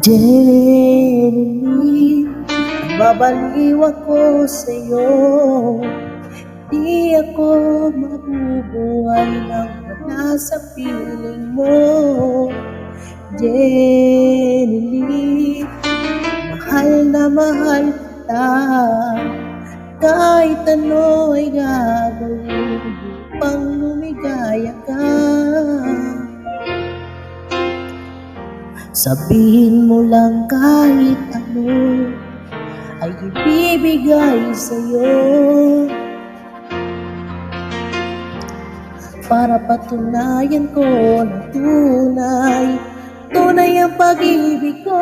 Jenny, babaliw ako sa'yo. Di ako mabubuhay nang wala sa piling mo. Jenny, mahal na mahal kita. Kahit ano ay gagawin upang lumigaya ka. Sabihin mo lang kahit ano ay ibibigay sa'yo, para patunayan ko na tunay ang pag-ibig ko.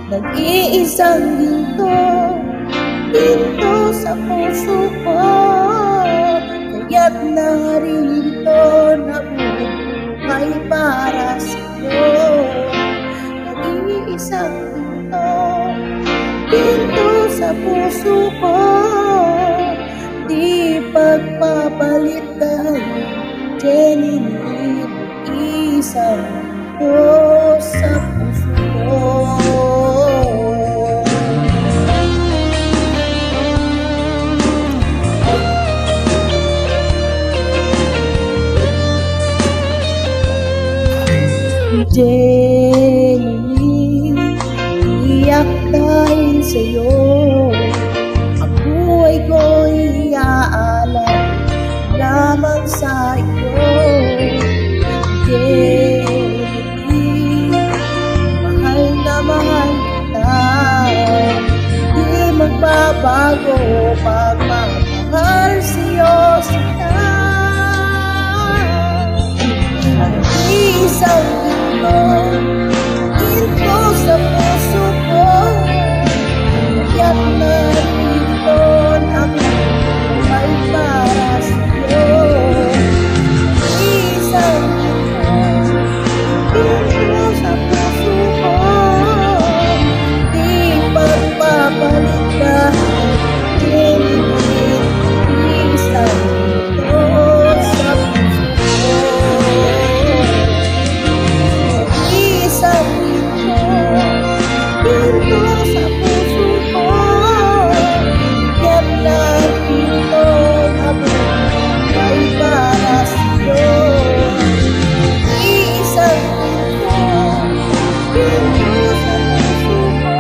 Nag-iisang ginto sa puso ko, kaya't narito nabubuhay para sa'yo. Nag-iisang ginto sa puso ko, di pagpapalitan. Jenny, isang ginto sa puso ko. Jenny, iyak dahil sa'yo, ang buhay ko'y iaalay lamang sa iyo. Jenny, mahal na mahal kita, di magbabago pagmamahal sa'yo sila. Isang ginto sa puso ko, kaya't narito nabubuhay para sa'yo. Isang ginto sa puso ko, di pagpapalit ka. Isang ginto sa puso ko. Isang ginto sa puso ko, kaya't narito nabubuhay para sa'yo. Isang ginto sa puso ko,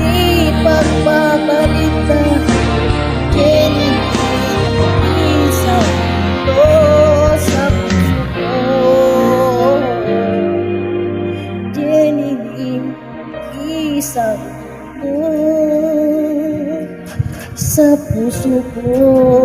di pagpapalit ka. Jenny, isang ginto sa puso ko. Jenny, isang ginto sa puso ko.